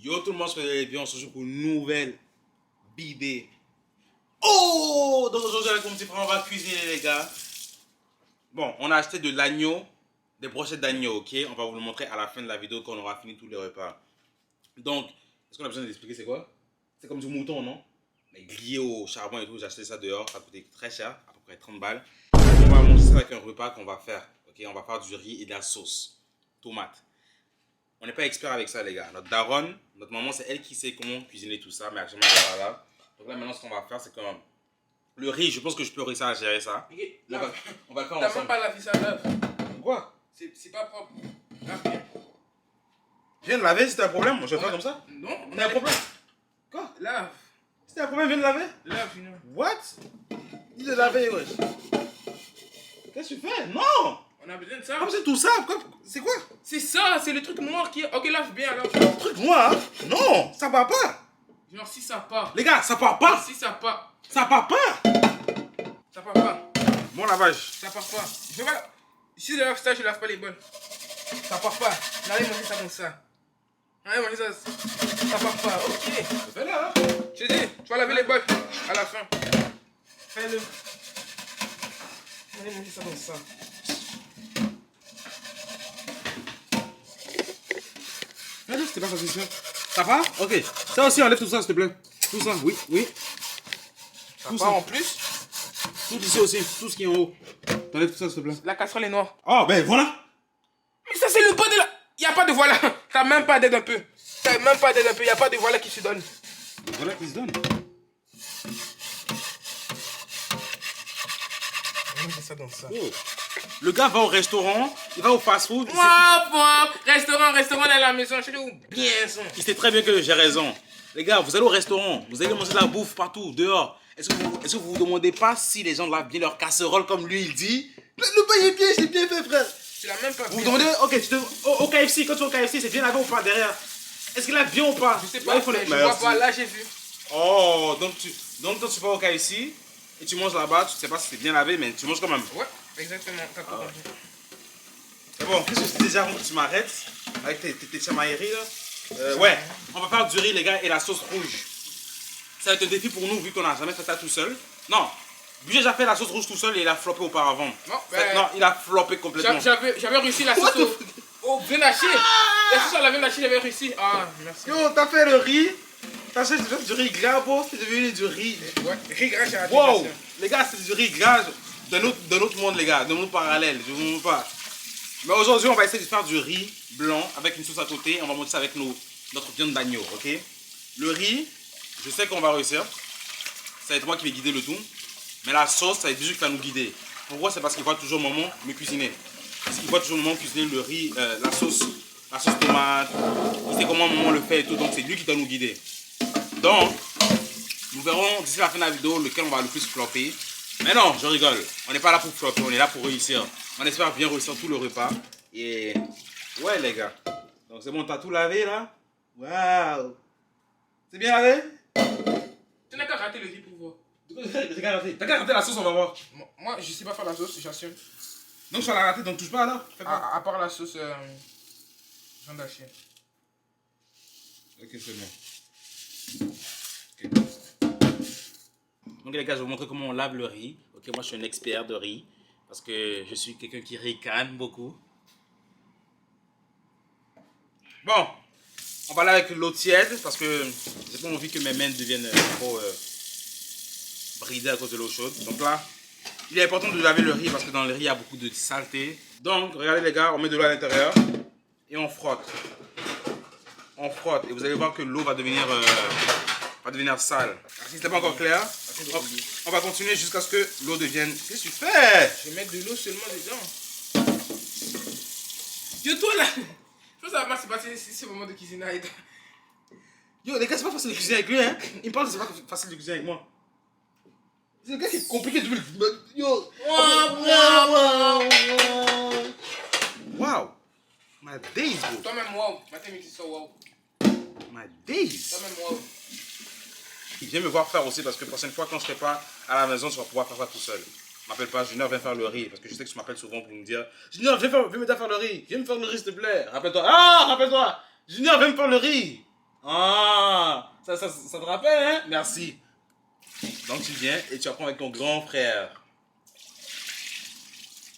Yo tout le monde, et puis on se retrouve pour une nouvelle vidéo. Oh! Donc aujourd'hui avec mon petit frère, on va cuisiner les gars. Bon, on a acheté de l'agneau, des brochettes d'agneau, ok? On va vous le montrer à la fin de la vidéo quand on aura fini tous les repas. Donc, est-ce qu'on a besoin d'expliquer c'est quoi? C'est comme du mouton, non? Mais grillé au charbon et tout, j'ai acheté ça dehors, ça coûtait très cher, à peu près 30 balles. On va manger ça avec un repas qu'on va faire, ok? On va faire du riz et de la sauce, tomate. On n'est pas expert avec ça, les gars. Notre daronne, notre maman, c'est elle qui sait comment cuisiner tout ça, mais actuellement, elle n'est pas là. Donc là, maintenant, ce qu'on va faire, c'est que le riz, je pense que je peux réussir à gérer ça. Okay. On va le faire T'as ensemble. même pas lavé ça lave. Quoi? C'est pas propre. Lave bien. Je viens de laver, c'était un problème. Je vais faire comme ça? Non, on T'as un problème? Quoi? Lave. C'était un problème, viens de laver? Lave, sinon. What? Dis de laver, wesh. Qu'est-ce que tu fais? Non! On a besoin de ça. Comme c'est tout ça, c'est quoi? C'est ça, c'est le truc noir qui est. Ok, lave bien alors. Un truc noir? Non, ça part pas. Genre, si ça part. Les gars, ça part pas. Si ça part. Ça part pas. Ça part pas. Bon lavage. Ça part pas. Je vais pas. Si je lave ça, je lave pas les bonnes. Ça part pas. N'allez manger ça comme ça. N'allez manger ça. Ça part pas. Ok. Fais-le, hein. Je dis, tu vas laver les bols à la fin. Fais-le. Allez manger ça comme ça. Fais-le, c'était pas facile ça. Ça va? Ok. Ça aussi, enlève tout ça, s'il te plaît. Tout ça, oui, oui. Ça Tout part ça. en plus. Tout ici aussi, tout ce qui est en haut. T'enlèves tout ça, s'il te plaît. La casserole est noire. Oh, ben voilà. Mais ça, c'est le bas de la. Y a pas de voilà. T'as même pas d'aide un peu. T'as même pas d'aide un peu. Y a pas de voilà qui se donne. Voilà qui se donne. On va ça dans ça. Oh. Le gars va au restaurant, il va au fast-food. Restaurant dans la maison. Je dis où bien ça. Il sait très bien que j'ai raison. Les gars, vous allez au restaurant, vous allez manger de la bouffe partout, dehors. Est-ce que vous vous demandez pas si les gens lavent bien leur casserole comme lui il dit? Le pain est bien, c'est bien fait, frère. Tu l'as même pas Vous vous bien. demandez, ok, au KFC, quand tu vas au KFC, c'est bien lavé ou pas derrière? Est-ce qu'il lave bien ou pas? Je sais pas, Ouais, il faut mais les- je vois pas. Là, j'ai vu. Oh, donc quand tu vas au KFC et tu manges là-bas, tu sais pas si c'est bien lavé, mais tu manges quand même. Ouais, exactement. T'as tout compris. C'est bon, qu'est-ce que je te disais avant que tu m'arrêtes avec tes chamailleries là? Ouais, on va faire du riz les gars et la sauce rouge. Ça va être un défi pour nous vu qu'on n'a jamais fait ça tout seul. Non, lui j'ai déjà fait la sauce rouge tout seul et il a floppé auparavant. Non, ben, Non, il a floppé complètement. J'avais réussi la sauce au viande hachée. La sauce à la viande hachée, j'avais réussi. Ah, merci. Yo, t'as fait le riz, t'as fait du riz gras, bro, c'est devenu du riz. Ouais, riz gras, j'ai raté. Wow, les gars, c'est du riz gras d'un autre monde les gars, d'un monde parallèle, je vous montre pas. Mais aujourd'hui, on va essayer de faire du riz blanc avec une sauce à côté. On va monter ça avec notre viande d'agneau, ok? Le riz, je sais qu'on va réussir. Ça va être moi qui vais guider le tout. Mais la sauce, ça va être Bijou qui va nous guider. Pourquoi? C'est parce qu'il voit toujours maman me cuisiner. Parce qu'il voit toujours maman cuisiner le riz, la sauce tomate. Il sait comment maman le fait et tout. Donc c'est lui qui doit nous guider. Donc, nous verrons d'ici la fin de la vidéo lequel on va le plus flopper. Mais non, je rigole. On n'est pas là pour flopper, on est là pour réussir. On espère bien réussir tout le repas. Et ouais les gars. Donc c'est bon, t'as tout lavé là? Waouh! C'est bien lavé? Tu n'as qu'à rater le riz pour voir. T'as qu'à rater la sauce, on va voir. Moi, je sais pas faire la sauce, j'assume. Donc tu vas la rater, donc touche pas alors? Fais pas. À part la sauce viande hachée. Ok, c'est bon. Ok. Donc les gars, je vais vous montrer comment on lave le riz. Ok, moi je suis un expert de riz. Parce que je suis quelqu'un qui ricane beaucoup. Bon, on va aller avec l'eau tiède parce que j'ai pas envie que mes mains deviennent trop bridées à cause de l'eau chaude. Donc là, il est important de laver le riz parce que dans le riz, il y a beaucoup de saleté. Donc, regardez les gars, on met de l'eau à l'intérieur et on frotte. On frotte et vous allez voir que l'eau va devenir sale. Si ce n'est pas encore clair, on va continuer jusqu'à ce que l'eau devienne... Qu'est-ce que tu fais? Je vais mettre de l'eau seulement dedans. Yo, toi là! Je pense que ça va se passer si c'est le moment de cuisiner. Yo, les gars, c'est pas facile de cuisiner avec lui, hein. Il me parle que c'est pas facile de cuisiner avec moi. C'est le gars qui est compliqué de... Yo! Wow! My days, bro. Toi-même, wow. Maintenant, il ça, wow. My days. Toi-même, wow. Il vient me voir faire aussi parce que la prochaine fois, quand je serai pas à la maison, tu vas pouvoir faire ça tout seul. M'appelle pas Junior, viens faire le riz. Parce que je sais que tu m'appelles souvent pour me dire Junior, viens m'aider à faire le riz. Viens me faire le riz, s'il te plaît. Rappelle-toi. Ah, rappelle-toi. Junior, viens me faire le riz. Ah, ça te rappelle, hein? Merci. Donc tu viens et tu apprends avec ton grand frère.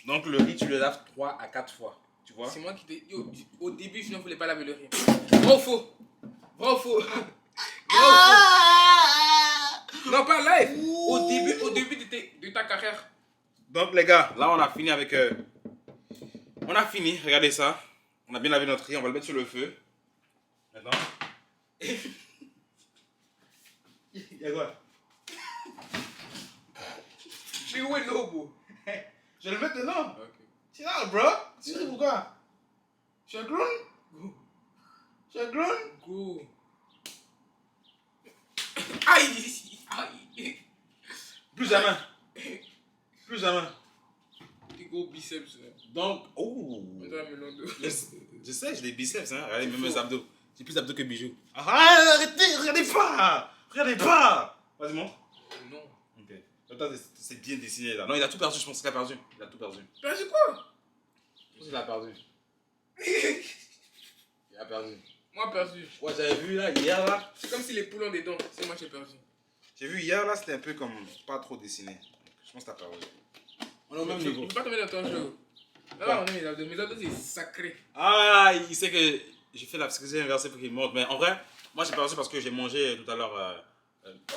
Donc le riz, tu le laves 3 à 4 fois. Tu vois? C'est moi qui t'ai... Yo, au début, je ne voulais pas laver le riz. Vrai ou faux? Vrai ou faux? Vrai ou faux? Non, pas live. Au début de ta carrière. Donc les gars, là on a fini avec... On a fini, regardez ça. On a bien lavé notre riz, on va le mettre sur le feu. Maintenant. Il y a quoi? Mais où est l'eau, bro? Je vais le mettre dedans. Ok. C'est là, bro. Tu sais pourquoi? Je suis un clown. Go. Je suis un clown. Go. Aïe. Aïe. Plus jamais. Plus jamais. Tes gros biceps, là. Donc, oh. On dirait un melon d'eau. Je sais, j'ai des biceps, hein. Regardez, même mes abdos. J'ai plus d'abdos que Bijou. Arrêtez, regardez pas. Regardez pas. Vas-y, montre. Non. Ok. Attends, c'est bien dessiné là. Non, il a tout perdu, je pense qu'il a perdu. Il a tout perdu. Perdu quoi? Je pense qu'il a perdu. Il a perdu. Moi, perdu. Ouais, j'avais vu là, hier là. C'est comme si les poules ont des dents. C'est moi qui ai perdu. J'ai vu hier là, c'était un peu comme pas trop dessiné. Je pense que t'as perdu. On est au même Je niveau. ne peux pas tomber dans ton jeu. Là, on est mes abdos. Mes abdos, c'est sacré. Ah, il sait que j'ai fait la psychologie inversée pour qu'il monte. Mais en vrai, moi j'ai perdu parce que j'ai mangé tout à l'heure.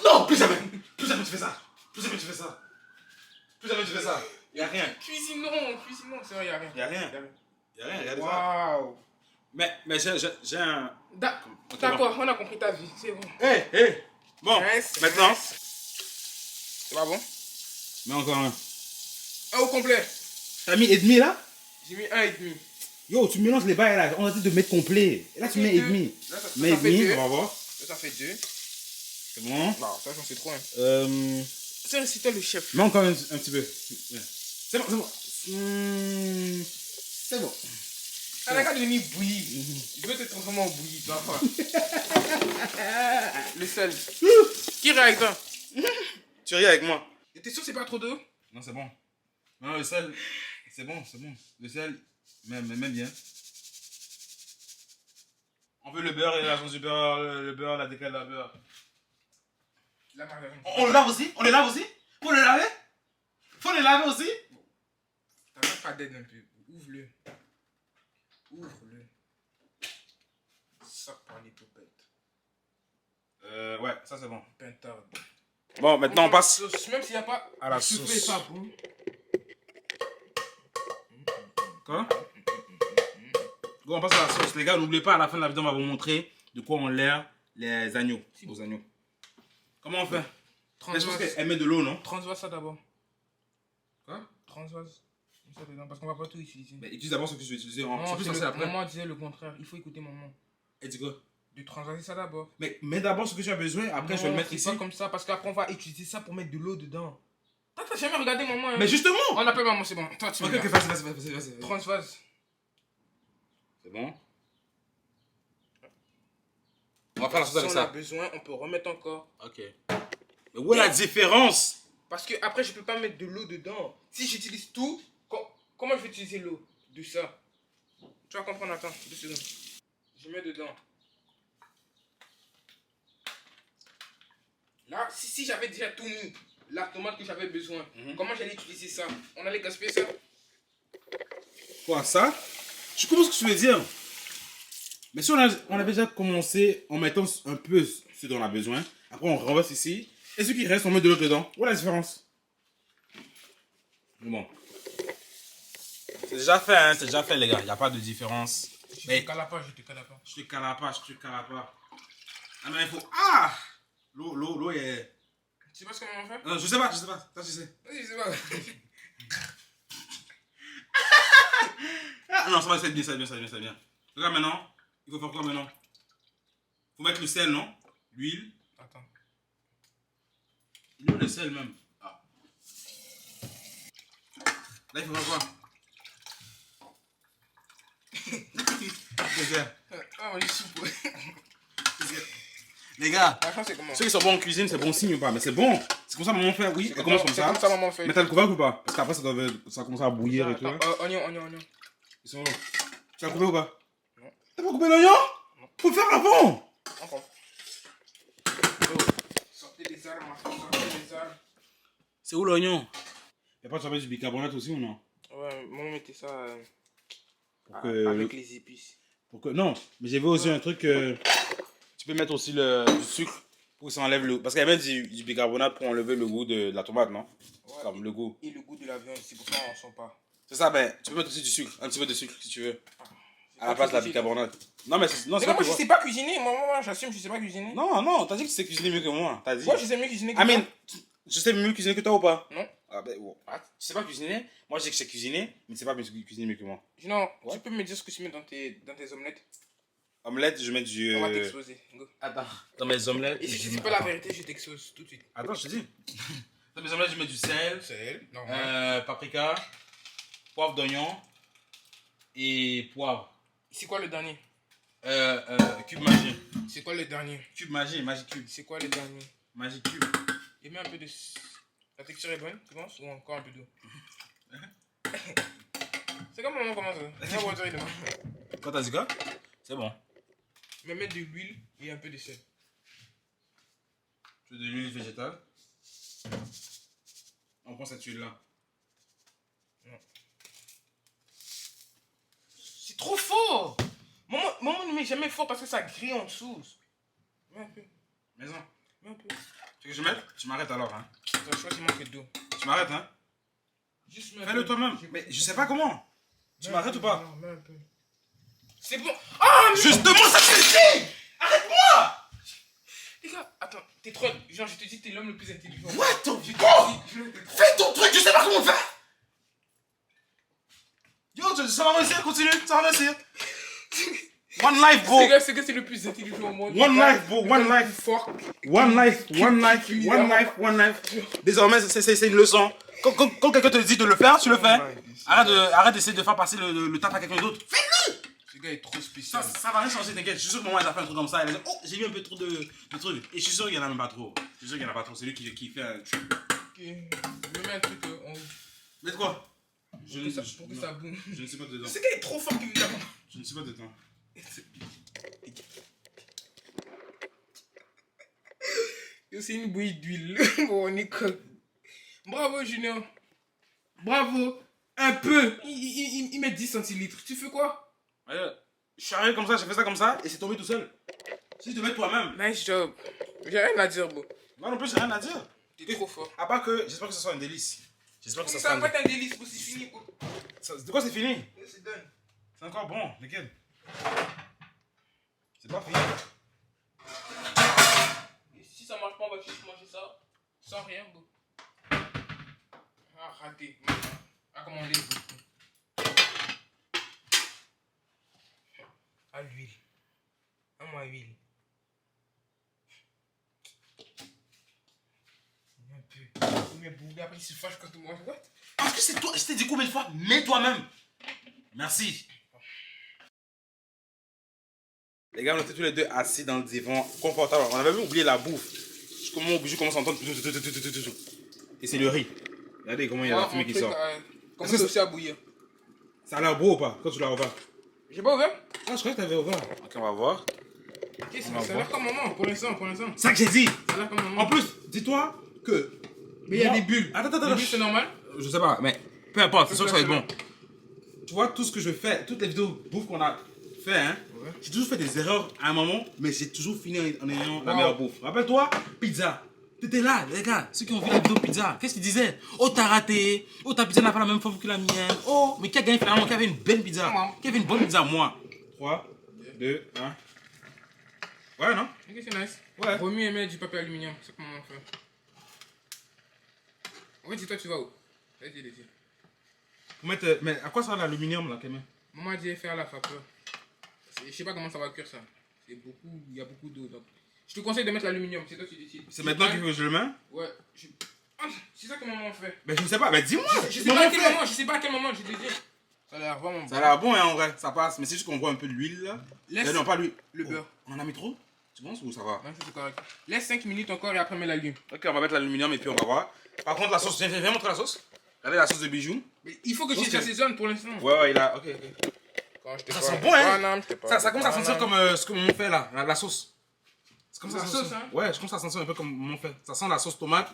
Non, plus jamais. Plus jamais tu fais ça. Plus jamais tu fais ça. Plus jamais tu fais ça. Y'a rien. Cuisinons. C'est vrai, y'a rien. Y'a rien. Y'a rien, regardez ça. Waouh. Mais j'ai un. D'accord, on a compris ta vie. C'est bon. Hé. Bon, Reste, maintenant. C'est pas bon? Mais encore un. Un au complet. T'as mis et demi là? J'ai mis 1,5. Yo, tu mélanges les bails là. On a dit de mettre complet. Et là, tu mets et demi. Là, ça Mets et fait demi, deux. on va voir. Là, ça fait 2. C'est bon. Non, ça, j'en sais trop. Hein. Euh. C'est toi le chef. Mets encore un petit peu. C'est bon. C'est bon. Ah, la carte de devenir bouillie. Je veux te transformer en bouillie, tu vas voir. Le sel. Qui rit avec toi? Tu ris avec moi? Et t'es sûr que c'est pas trop d'eau? Non, c'est bon. Non, le sel, c'est bon. Le sel, même bien. On veut le beurre et la sauce du beurre, le beurre, la décale de la beurre. La margarine. On le lave aussi? On les lave aussi? Faut le laver? Faut les laver aussi? T'as même pas d'aide un peu. Ouvre-le. Ouvre-le. Ça par les popettes. Ouais, ça c'est bon. Pentard. Bon, maintenant on passe Même s'il n'y a pas. à la le souffle sauce. est pas bon. Quoi? Bon, on passe à la sauce. Les gars, n'oubliez pas, à la fin de la vidéo, on va vous montrer de quoi on l'air les agneaux. Aux agneaux. Comment on fait? Mais je pense qu'elle met de l'eau, non? Transvase ça d'abord. Quoi? Transvase. Ça dedans, parce qu'on va pas tout utiliser. Mais utilise d'abord ce que tu veux utiliser. Non, C'est plus facile après. maman disait le contraire. Il faut écouter maman. Et dis quoi? De transvaser ça d'abord. Mais mets d'abord ce que tu as besoin, après je vais le mettre c'est ici. pas comme ça, parce qu'après on va utiliser ça pour mettre de l'eau dedans. T'as jamais regardé maman? Hein? Mais justement! On appelle maman, c'est bon. Toi, tu Ok, me ok, regardes. vas-y. Transvase. C'est bon? On va faire la sauce avec Si on a ça. besoin, on peut remettre encore. Ok. Mais où est la différence? Parce que après, je peux pas mettre de l'eau dedans. Si j'utilise tout, comment je vais utiliser l'eau de ça? Tu vas comprendre, attends, 2 secondes. Je mets dedans. Là, si j'avais déjà tout mis, la tomate que j'avais besoin, comment j'allais utiliser ça? On allait gaspiller ça? Quoi, ça? Je comprends ce que tu veux dire. Mais si on avait déjà commencé en mettant un peu ce dont on a besoin, après on renverse ici, et ce qui reste, on met de l'autre dedans. Où est la différence? Bon. C'est déjà fait, hein, c'est déjà fait, les gars. Il n'y a pas de différence. Je te cala pas. Je te cala pas. Ah, mais il faut. Ah! L'eau est. Tu sais pas ce qu'on va faire? Non, je sais pas. Ça, tu sais. Vas-y, je sais pas. Ah, non, ça va, c'est bien. Regarde maintenant. Il faut faire quoi maintenant? Il faut mettre le sel, non? L'huile. Attends. L'huile, le sel même. Ah. Là, il faut faire quoi? Qu'est-ce que c'est? Ah, on est soupe. Les gars, La chance, c'est comment? ceux qui sont bons en cuisine, c'est bon signe ou pas? Mais c'est bon. C'est comme ça maman fait, oui. Elle commence comme ça. C'est comme ça maman fait. Mais t'as le couvercle ou pas? Parce qu'après, ça commence à bouillir et tout. Hein. Oignon. Ils sont où? Tu l'as coupé ou pas? Non. T'as pas coupé l'oignon? Faut le faire avant. On prend. Oh. Sortez les armes, sortez les armes. C'est où l'oignon? Y'a pas de mettre du bicarbonate aussi ou non? Ouais, maman mettait ça Pour que... avec les épices. Pour que... Non, mais j'ai vu aussi un truc tu peux mettre aussi du sucre pour que ça enlève le... Parce qu'il y a même du bicarbonate pour enlever le goût de la tomate, non? Ouais, Comme le goût. Et le goût de la viande, c'est pour ça qu'on ne sent pas. C'est ça, ben, tu peux mettre aussi du sucre, un petit peu de sucre si tu veux. À la place de la bicarbonate. Non, mais c'est... Non, C'est pas moi, que je sais pas cuisiner. Moi, j'assume, je sais pas cuisiner. Non, non, t'as dit que tu sais cuisiner mieux que moi. T'as dit. Moi, je sais mieux cuisiner que Amine, toi. je sais mieux cuisiner que toi ou pas? Non. Ah ben, bon. Ah, tu sais pas cuisiner? Moi, je sais que je sais cuisiner, mais tu sais pas cuisiner mieux que moi. Sinon, Ouais. tu peux me dire ce que tu mets dans tes omelettes? Omelette, je mets du... On va t'exploser. Go. Attends. Dans mes omelettes... Et si tu dis pas la vérité, je t'expose tout de suite. Attends, je te dis. Dans mes omelettes, je mets du sel, C'est elle, normal. paprika, poivre d'oignon et poivre. C'est quoi le dernier? Cube magie. C'est quoi le dernier? Cube magie, magie cube. C'est quoi le dernier? Magie cube. Et mets un peu de... La texture est bonne, tu penses? Ou encore un peu d'eau? C'est comme maman commence. Ça va dire demain. Quand t'as dit quoi? C'est bon. Mais mets de l'huile et un peu de sel. Tu veux de l'huile végétale? On prend cette huile-là. Non. C'est trop fort! Maman ne met jamais fort parce que ça grille en dessous. Mets un peu. Maison. Mets un peu. Tu veux que je mette? Tu m'arrêtes alors, hein? Attends, choisis manque d'eau. Tu m'arrêtes, hein? Juste mets un Fais-le peu. toi-même. Mais je sais pas comment. Tu m'arrêtes ou pas? Non, mets un peu. C'est bon. Ah, mais... Justement, ça se dit! Arrête-moi! Les gars, attends, t'es trop... Genre, je te dis que t'es l'homme le plus intelligent. What the Je te fuck? dis... Fais ton truc, je sais pas comment faire! Yo, ça va réussir, continue, ça va réussir. One life, bro. C'est que c'est le plus intelligent au monde. One life, bro, one life. Fuck. One life, one life, one life, one life. Désormais, c'est une leçon. Quand quelqu'un te dit de le faire, tu le fais. Arrête d'essayer de faire passer le taf à quelqu'un d'autre. Fais-le! Ce gars est trop spécial. Ça va rien changer, t'inquiète. Je suis sûr que maman elle a fait un truc comme ça. Elle a dit, oh, j'ai mis un peu trop de trucs. Et je suis sûr qu'il y en a même pas trop. Je suis sûr qu'il y en a pas trop. C'est lui qui fait un truc. Ok. Je mets un truc en haut. Mais quoi? Pour que ça boum. Je ne suis pas dedans. Ce gars est trop fort, évidemment. Je ne suis pas dedans. C'est une bouillie d'huile. Bon, Nicole. Bravo, Junior. Bravo. Un peu. Il met 10 centilitres. Tu fais quoi? Je suis arrivé comme ça, j'ai fait ça comme ça et c'est tombé tout seul. Si tu te mets toi-même. Nice job. J'ai rien à dire, bro. Moi non plus, j'ai rien à dire. T'es trop fort. À part que j'espère que ce soit un délice. J'espère que ça Ça sera va pas être un délice, bro. C'est fini, bro. De quoi c'est fini? C'est done. C'est encore bon, lequel? C'est pas fini. Et si ça marche pas, on va juste manger ça sans rien, bro. Ah, raté. À commander, bro. À l'huile. À moi, huile. Un peu. Mais bouga, après il se fâche quand tu manges. What? Parce que c'est toi, je t'ai dit combien de fois? Mets toi-même. Merci. Les gars, on était tous les deux assis dans le divan, confortable. On avait même oublié la bouffe. Je commence à entendre. Et c'est le riz. Regardez comment il y a la fumée qui sort. Comment c'est aussi à bouillir? Ça a l'air beau ou pas quand tu l'as ouvert? J'ai pas ouvert? Ah, je croyais que t'avais ouvert. Ok, on va voir. Ok, ça a l'air comme maman, pour l'instant. C'est ça que j'ai dit. Ça a l'air comme maman. En plus, dis-toi que. Mais il y a des bulles. Attends. Les bulles, c'est normal? Je sais pas, mais peu importe, c'est sûr que ça va être bon. Tu vois, tout ce que je fais, toutes les vidéos bouffe qu'on a fait, hein, Ouais. j'ai toujours fait des erreurs à un moment, mais j'ai toujours fini en ayant la meilleure bouffe. Rappelle-toi, pizza. T'étais là, les gars, ceux qui ont vu la vidéo pizza. Qu'est-ce qu'ils disaient? Oh, t'as raté. Oh, ta pizza n'a pas la même forme que la mienne. Oh, mais qui a gagné finalement? Qui avait une belle pizza? Moi. Qui avait une bonne pizza? Moi. 3, 2, 1. Ouais, non? Ok, c'est nice. Ouais. Vaut mieux mettre du papier aluminium, c'est ce que maman fait. En fait, dis-toi, tu vas où? Vas-y, les yeux. Pour mettre. Mais à quoi ça l'aluminium là, Kémé? Maman a dit faire à la vapeur. Je sais pas comment ça va cuire ça. C'est beaucoup, il y a beaucoup d'eau. Donc, je te conseille de mettre l'aluminium, c'est toi qui décides. C'est maintenant que je le mets? Ouais. Ah, c'est ça que maman fait. Mais je ne sais pas, mais dis-moi! Je sais pas à quel moment, je sais pas à quel moment, je te dis. Ça a l'air vraiment bon. Ça a l'air bon, hein, en vrai, ça passe. Mais c'est juste qu'on voit un peu de l'huile là. Laisse Non, pas l'huile. le beurre. On en a mis trop? Tu penses ou ça va? Non, c'est correct. Laisse 5 minutes encore et après mets l'allume. Ok, on va mettre l'aluminium et puis on va voir. Par contre, la sauce, viens montrer la sauce. Regardez la sauce de bijoux. Mais il faut que Ok. tu assaisonnes pour l'instant. Ouais, il a. Ok. Quand je te Ça parle sent bon, hein? de banane, je te parle Ça de commence à sentir banane. comme ce que maman fait là, la sauce. C'est comme La ça. sauce, hein? Ouais, je pense que ça sent un peu comme on fait. Ça sent la sauce tomate.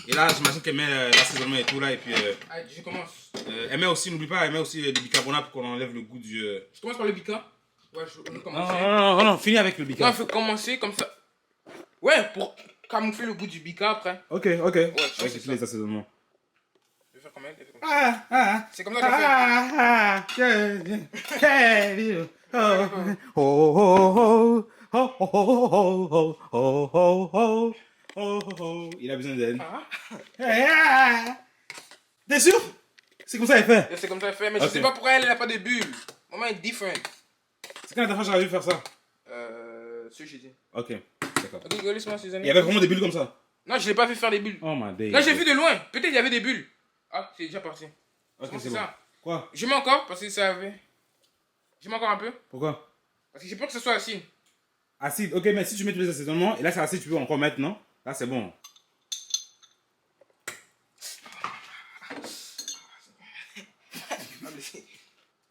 Et là, j'imagine qu'elle met l'assaisonnement et tout là. Et puis, Allez, je commence. elle met aussi, n'oublie pas, elle met aussi du bicarbonate pour qu'on enlève le goût du. Je commence par le bica. Ouais, je veux Non, commencer. non, finis avec le Non, il bicarbonate. faut commencer comme ça. Ouais, pour camoufler le goût du bica après. Ok. je pense Avec que c'est tous ça. les assaisonnements. Je vais faire comme elle. C'est comme ça qu'on fait. Il a besoin d'aide. Ah. T'es sûr? C'est comme ça elle fait. C'est comme ça qu'elle fait, mais je Ok. sais pas pourquoi elle n'a pas de bulles. Maman est different. C'est quand la dernière fois que j'avais vu faire ça? Ce jeudi. Ok, d'accord. Ok, laisse-moi Suzanne. Il y avait vraiment des bulles comme ça? Non, je l'ai pas fait faire des bulles. Oh my day. Là, j'ai vu de loin. Peut-être il y avait des bulles. Ah, c'est déjà parti. Ok, C'est c'est bon. bon. Quoi? Je mets encore parce que ça avait. Je mets encore un peu. Pourquoi? Parce que j'ai peur que ce soit acide. Acide, ok, mais si tu mets tous les assaisonnements, et là c'est acide, tu peux encore mettre, non? Là c'est bon.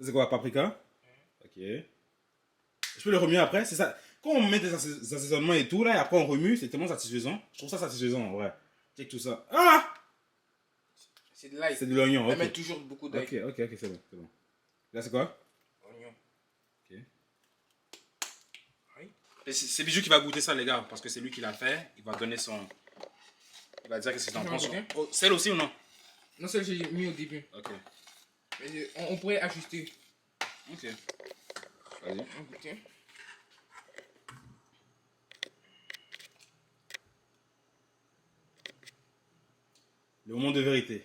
C'est quoi, paprika? Ok. Je peux le remuer après, c'est ça. Quand on met des assaisonnements et tout, là, et après on remue, c'est tellement satisfaisant. Je trouve ça satisfaisant, en vrai. Check tout ça. Ah! C'est de l'ail. C'est de l'oignon, Elle ok. met toujours beaucoup d'ail. Ok, c'est bon, c'est bon. Là c'est quoi? Oignon. Ok. Oui. Et c'est Bijou qui va goûter ça, les gars, parce que c'est lui qui l'a fait. Il va donner son. Il va dire qu'est-ce que t'en Je vais penses. goûter. Oh, celle aussi ou non? Non, celle que j'ai mis au début. Ok. Mais on pourrait ajuster. Ok. Vas-y. On va goûter. Le moment de vérité.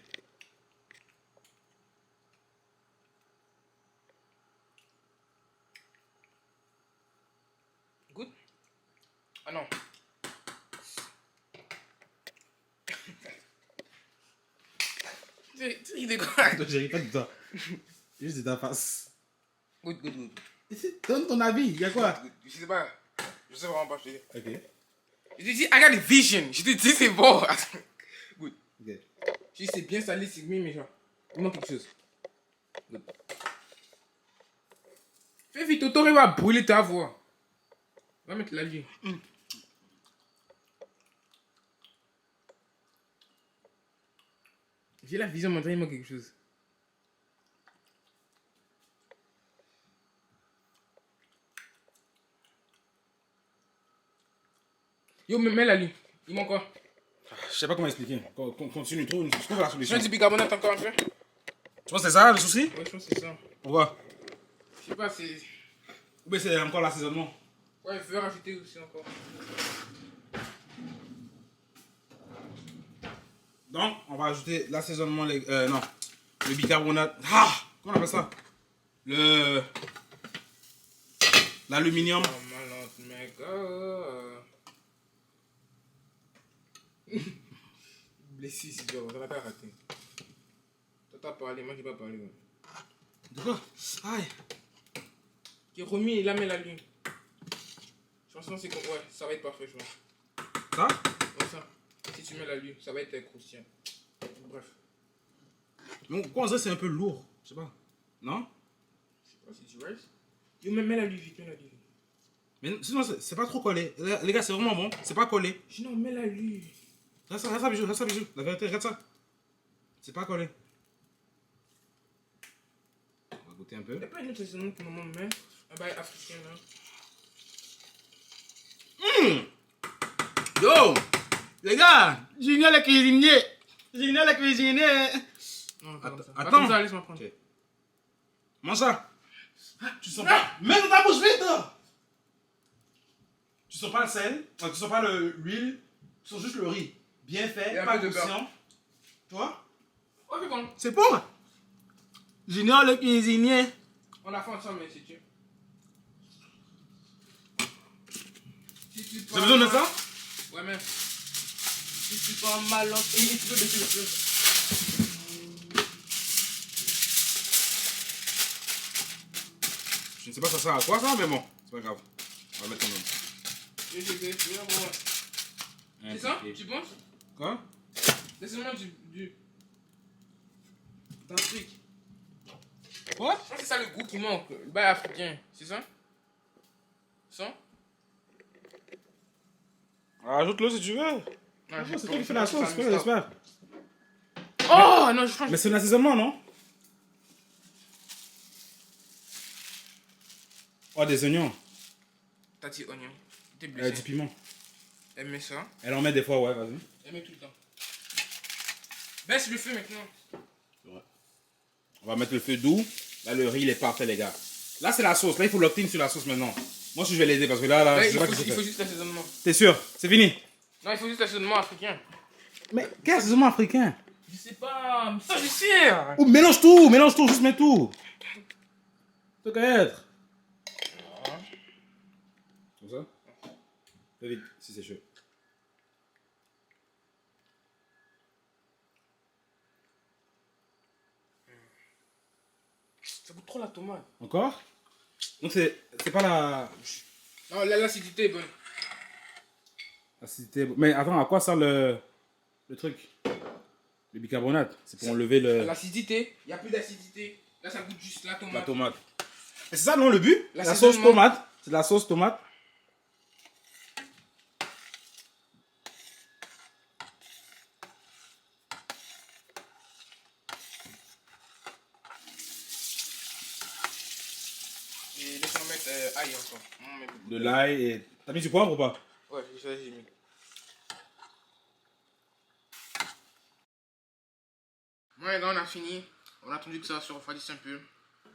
Goûte. Ah non. Tu de quoi? Je ris pas de toi. Juste de ta face. Goûte. Donne ton avis, il y a quoi? Je sais pas. Je sais vraiment pas, je te dis. Ok. Je te dis, I got a vision. Je te dis, c'est bon. Goûte. Ok. Je dis, c'est bien salé, c'est bien méchant. Il manque quelque chose. Goûte. Fais vite, Toto va brûler ta voix. Va mettre la vie. J'ai la vision, maintenant il manque quelque chose. Yo, mets la lui. Il manque quoi? Je sais pas comment expliquer. Continue, trouve la Je solution. mets du bicarbonate encore un peu? Tu penses que c'est ça le souci? Ouais, je pense que c'est ça. Pourquoi? Je sais pas, c'est. Ou bien c'est encore l'assaisonnement? Ouais, je veux rajouter aussi encore. Donc, on va ajouter l'assaisonnement, non, le bicarbonate. Ah! Comment on appelle ça? L'aluminium. Blessé, si tu vas pas rater. Toi, t'as parlé, moi, j'ai pas parlé. Ouais. De quoi? Aïe. Qui est remis, il a mis la lune. Je pense que c'est comme. Ouais, ça va être parfait, je pense. Ça? Comme ça. Si tu mets la lune, ça va être croustillant. Bref. Mais quoi, on dirait que c'est un peu lourd. Je sais pas. Non? Je sais pas si tu restes. Yo, mets la lune vite, mets la lune. Mais sinon, c'est pas trop collé. Les gars, c'est vraiment bon. C'est pas collé. Je dis non, mets la lune. Regarde ça, Bijou. La vérité, regarde ça. C'est pas collé. On va goûter un peu. Y'a pas une autre saison que maman met. Un bail africain là. Yo! Les gars! Junior le cuisinier! Junior le cuisinier! Non, Attends, pas attends. comme ça, laisse-moi prendre. Ok. Mange ça! Tu sens pas? Mets dans ta bouche vite! Tu sens pas le sel, tu sens pas l'huile, tu sens juste le riz. Bien fait, Et un pas peu de beurre. conscient. Tu vois? Oh, c'est bon. C'est bon! Junior le cuisinier! On a fait ensemble, mais c'est tu. J'ai besoin de ça? Ouais, mais. Si tu pas mal en tu peux baisser le feu. Je ne sais pas ça sert à quoi ça, mais bon, c'est pas grave. On va mettre quand même. C'est ça? Tu penses? Quoi? C'est seulement du. D'un truc. Quoi? Je pense que c'est ça le goût qui manque. Le bail africain. C'est ça? Ça? Ajoute-le si tu veux. Non, C'est toi qui fais la sauce, c'est toi j'espère. Oh non, je pense. Mais c'est un assaisonnement, non? Oh, des oignons. T'as dit oignon. T'es blessé. Du piment. Elle met ça. Elle en met des fois, ouais, vas-y. Elle met tout le temps. Baisse le feu maintenant. Ouais. On va mettre le feu doux. Là, le riz, il est parfait, les gars. Là, c'est la sauce. Là, il faut l'optime sur la sauce maintenant. Moi, je vais l'aider parce que là, Ouais, je il sais pas ce que faut c'est. juste l'assaisonnement. T'es sûr? C'est fini? Non, il faut juste l'assaisonnement africain. Mais quel assaisonnement africain? Je sais pas. Ça, je sais. Oh, mélange tout, juste mets tout. Ça qu'à être. Comme ça? Fais vite, si c'est chaud. Ça goûte trop la tomate. Encore? Donc c'est pas la... Non, l'acidité est bonne. Acidité. Mais attends, à quoi sert le truc? Le bicarbonate? C'est pour enlever le... L'acidité, il n'y a plus d'acidité. Là, ça goûte juste la tomate. La tomate. Et c'est ça, non, le but? La sauce L'assaisonnement. tomate. C'est de la sauce tomate. Et laisse-moi mettre ail encore. On met beaucoup. De l'ail et... T'as mis du poivre ou pas? Ouais, ça j'ai mis. Ouais, là on a fini. On a attendu que ça se refroidisse un peu.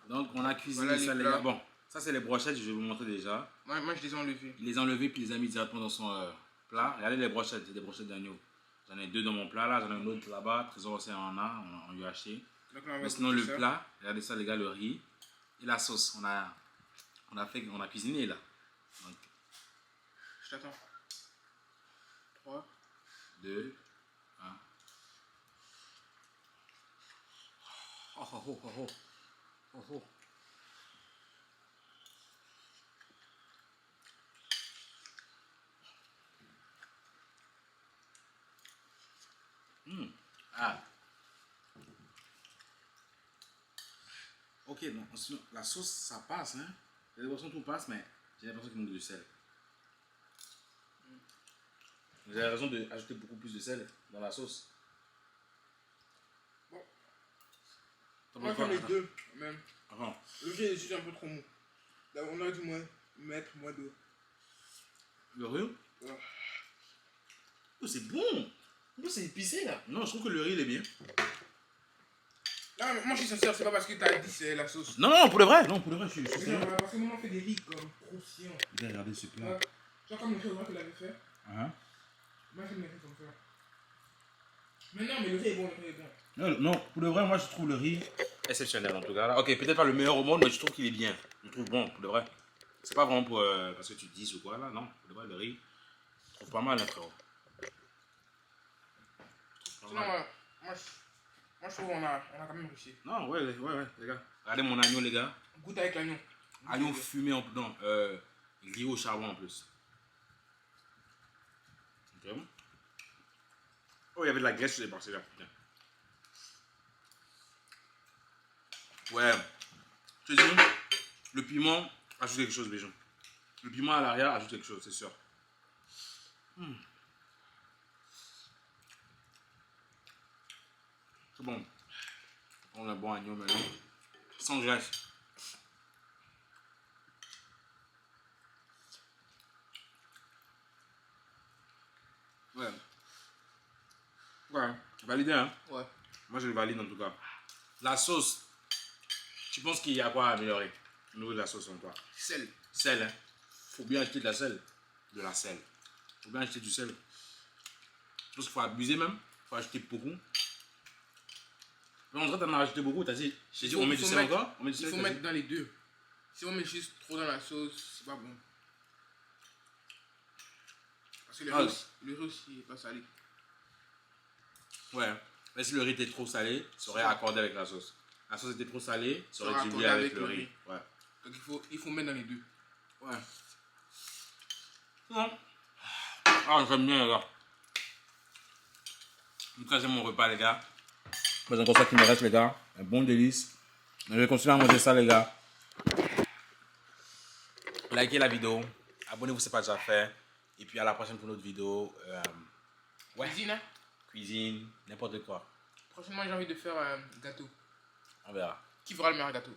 Donc on a cuisiné Voilà ça, les les plats. gars. Bon, ça c'est les brochettes, je vais vous montrer déjà. Moi je les ai enlevés. Il les a enlevés puis il les a mis directement dans son plat. Regardez les brochettes, c'est des brochettes d'agneau. J'en ai 2 dans mon plat là, j'en ai une autre là-bas. Trésor aussi en a, on lui a acheté. Donc là, on va Mais sinon couper le ça. plat, regardez ça les gars, le riz et la sauce. On a cuisiné là. Donc Je t'attends. 3. 2, 1. Oh oh oh oh oh. Oh oh. Ah. Ok, non, la sauce ça passe, hein. J'ai l'impression que tout passe, mais j'ai l'impression qu'il manque de sel. J'ai raison d'ajouter beaucoup plus de sel dans la sauce. Bon. T'en Moi penses quoi? j'en ai 2 même. Attends. Le riz est juste un peu trop mou. Là, on aurait dû mettre moins d'eau. Le riz? Ouais. Oh, c'est bon! En plus c'est épicé là. Non, je trouve que le riz il est bien. Non, mais moi je suis sincère, c'est pas parce que t'as dit c'est la sauce. Non, non, pour le vrai. Non, pour le vrai, je suis Mais sérieux. non, parce que nous on fait des riz comme croustillants. Regardez ce plat. Ouais. Tu vois comme le restaurant que l'avait fait. Hein? Moi j'aime les riz comme ça. Mais non, mais le riz est bon, le riz est bon. Non, non, pour le vrai, moi je trouve le riz exceptionnel en tout cas. Ok, peut-être pas le meilleur au monde, mais je trouve qu'il est bien. Je le trouve bon, pour le vrai. C'est pas vraiment pour, parce que tu te dis ou quoi là, non. Pour le vrai, le riz, je trouve pas mal, hein, frérot. Sinon, moi je trouve qu'on a quand même réussi. Non, ouais, les gars. Regardez mon agneau, les gars. Goûte avec l'agneau. Agneau fumé en non, grillé au charbon en plus. Ok. Oh, il y avait de la graisse sur les parties là, putain. Ouais. Je te dis, le piment ajoute quelque chose, Béjon. Le piment à l'arrière ajoute quelque chose, c'est sûr. C'est bon. On a un bon agneau maintenant. Sans graisse. Ouais. Ouais. Validé, hein? Ouais. Moi, je le valide en tout cas. La sauce. Tu penses qu'il y a quoi à améliorer au niveau de la sauce en toi? Sel. Sel, hein? Faut bien acheter de la sel. De la sel. Faut bien acheter du sel. Je pense qu'il faut abuser même. Faut acheter beaucoup. Mais on dirait que t'en as acheté beaucoup. T'as dit, j'ai dit, on met du sel encore? On met du Il sel, faut t'as mettre dit? dans les deux. Si on met juste trop dans la sauce, c'est pas bon. Parce que le riz aussi est pas salé. Ouais. Mais si le riz était trop salé, ça aurait accordé avec la sauce. La sauce était trop salée, ça aurait accordé dilué avec le riz. Ouais. Donc il faut mettre dans les deux. Ouais. Non. Ah, j'aime bien, les gars. En tout cas, j'aime mon repas, les gars. C'est encore ça qui me reste, les gars. Un bon délice. Je vais continuer à manger ça, les gars. Likez la vidéo. Abonnez-vous si ce n'est pas déjà fait. Et puis à la prochaine pour notre vidéo. Ouais. Cuisine, hein. Cuisine, n'importe quoi. Prochainement, j'ai envie de faire un gâteau. On verra. Qui fera le meilleur gâteau?